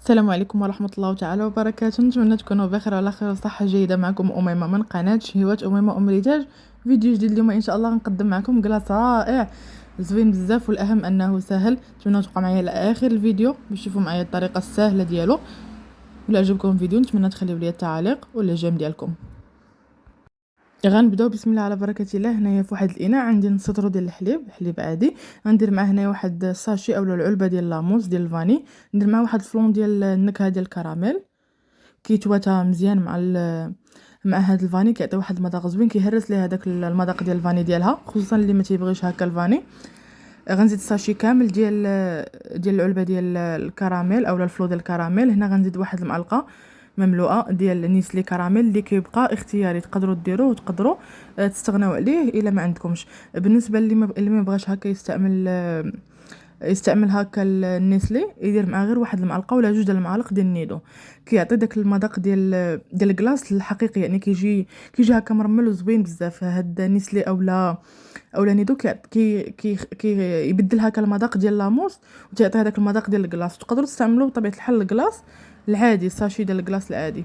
السلام عليكم ورحمة الله تعالى وبركاته. نتمنى تكونوا بخير وعلى خير وصحة جيدة. معكم أميمة من قناة شهوات أميمة أم رجاج. فيديو جديد اليوم إن شاء الله غنقدم معكم كلاص رائع زوين بزاف، والأهم أنه سهل. نتمنى تبقى معايا لآخر الفيديو باش تشوفوا معايا الطريقة السهلة ديالو. ولا عجبكم الفيديو نتمنى تخليو لي التعليق ولا جيم ديالكم. غنبداو بسم الله على بركه الله. هنايا في واحد الاناء عندي نص لتر ديال الحليب عادي. غندير معاه هنايا واحد الساشي اولا العلبه ديال لاموس ديال الفاني. ندير معاه واحد الفلون ديال النكهه ديال الكراميل كيتواتا مزيان مع هاد الفاني، كيعطي واحد المذاق زوين، كيهرس ليه هذاك المذاق ديال الفاني ديالها، خصوصا اللي ما تيبغيش هكا الفاني. غنزيد الساشي كامل ديال العلبه ديال الكراميل اولا الفلو ديال الكراميل. هنا غنزيد واحد المعلقه مملوءه ديال نيسلي كراميل اللي كيبقى اختياري، تقدروا ديروه وتقدروا تستغناو عليه الا ما عندكمش. بالنسبه اللي ما بغاش هكا يستعمل هكا النيسلي، يدير معاه غير واحد المعلقه ولا جوج ديال المعالق ديال النيدو، كيعطي داك المذاق ديال الكلاص الحقيقي، يعني كيجي هكا مرمل وزوين بزاف. هاد نيسلي اولا نيدو كي يبدل هكا المذاق ديال لاموس وتعطي هذاك المذاق ديال الكلاص. تقدروا تستعملوا بطبيعه الحال الكلاص العادي، الساشي ديال الكلاص العادي.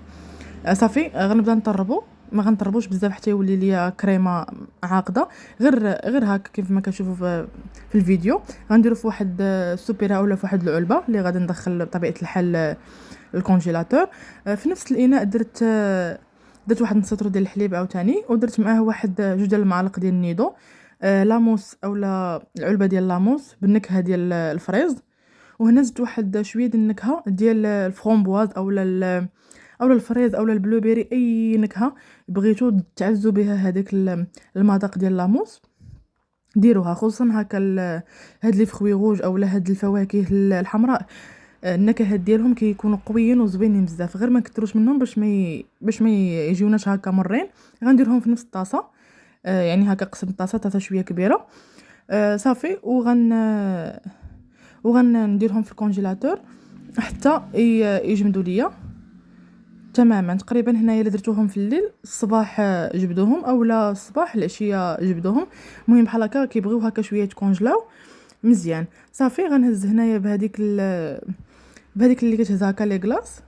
صافي غنبدا نطربو، ما غنطربوش بزاف حتى يولي ليا كريمه عاقده، غير هكا كيف ما كتشوفوا في الفيديو. غنديرو في واحد السوبيره ولا في واحد العلبه اللي غادي ندخل بطبيعه الحال الكونجيلاتور. في نفس الاناء درت واحد نص لتر ديال الحليب عاوتاني، ودرت معاه واحد جوج ديال المعالق ديال النيدو لاموس اولا العلبه ديال لاموس بالنكهه ديال الفريز. وهنا زدت واحد شويه ديال النكهه ديال الفرومبواز اولا الفريز اولا البلوبيري، اي نكهه بغيتو تعزوا بها هذاك المذاق ديال لاموس ديروها، خصوصا هكا هاد لي فخوي غوج اولا هاد الفواكه الحمراء. النكهات ديالهم كيكونوا قويين وزوينين بزاف، غير ما نكثروش منهم باش ما يجيوناش هكا مرين. غنديرهم في نفس الطاسه، يعني هكا قسم طاسه شويه كبيره. صافي وغنديرهم في الكونجيلاتور حتى يجمدوا ليا تماما. تقريبا هنايا اللي درتوهم في الليل الصباح جبدوهم اولا الصباح العشيه جبدوهم، المهم بحال هكا كيبغيو هكا شويه يتكونجلاو مزيان. صافي غنهز هنايا بهذيك اللي كتهز هكا لي كلاص.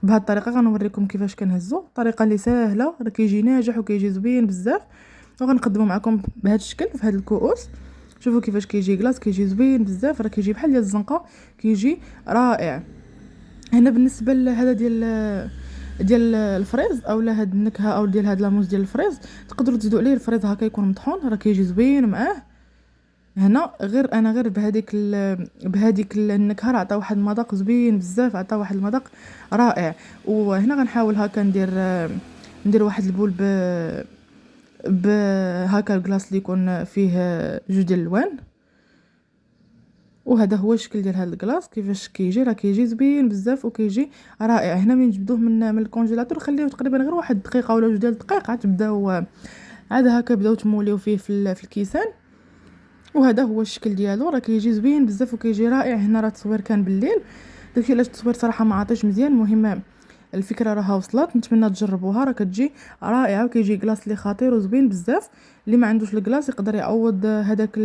بهذه الطريقه غنوريكم كيفاش كنهزو، طريقه اللي ساهله راه كيجي ناجح وكيجي زوين بزاف. وغنقدمو معكم بهذا الشكل في هذا الكؤوس. شوفوا كيفاش كيجي كلاص، كيجي زوين بزاف، راه كيجي بحال ديال الزنقه، كيجي رائع. هنا بالنسبه لهذا ديال الفريز اولا هاد النكهه او ديال هاد لاموس ديال الفريز، تقدروا تزيدوا عليه الفريز هكا يكون مطحون، راه كيجي زوين معاه. هنا غير بهذيك النكهه راه عطا واحد المذاق زوين بزاف، عطا واحد المذاق رائع. وهنا غنحاول هكا ندير واحد البول هكا الكلاص اللي يكون فيه جوج ديال الالوان. وهذا هو الشكل ديال هذا الكلاص كيفاش كيجي، راه كيجي زوين بزاف وكيجي رائع. هنا من جبدوه من الكونجيلاتور خليوه تقريبا غير واحد دقيقه ولا جوج ديال الدقائق، تبداو عاد هكا بداو تموليو فيه في الكيسان. وهذا هو الشكل ديالو، راه كيجي زوين بزاف وكيجي رائع. هنا راه التصوير كان بالليل، داكشي علاش التصوير صراحه ما عطيش مزيان. المهم الفكره راها وصلت، نتمنى تجربوها، راه كتجي رائعه وكيجي كلاص اللي خطير وزوين بزاف. اللي ما عندوش الكلاص يقدر يعوض هذاك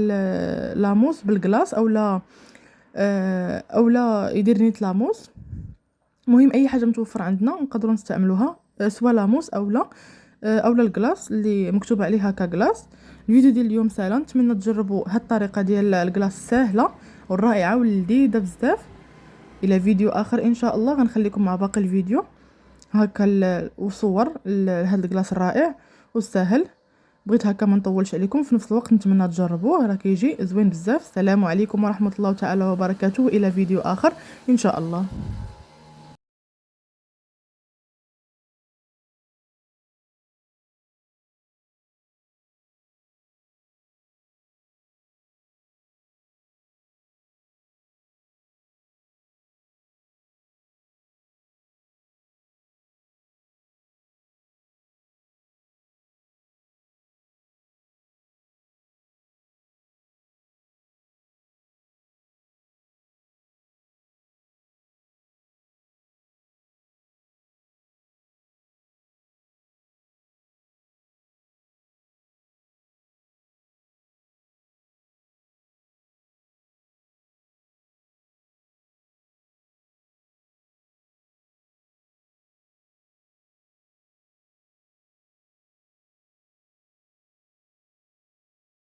لاموس بالكلاص اولا يدير نيت لاموس. المهم اي حاجه متوفر عندنا نقدروا نستعملوها، سواء لاموس اولا الكلاص اللي مكتوب عليه هكا كلاص. الفيديو ديال اليوم سهله، نتمنى تجربوا هاد الطريقه ديال الكلاص السهله والرائعه واللذيذه بزاف. الى فيديو اخر ان شاء الله غنخليكم مع باقي الفيديو هكا وصور لهذا الكلاص الرائع والسهل. بغيت هكا ما نطولش عليكم، في نفس الوقت نتمنى تجربوه، راه كيجي زوين بزاف. السلام عليكم ورحمه الله تعالى وبركاته، الى فيديو اخر ان شاء الله.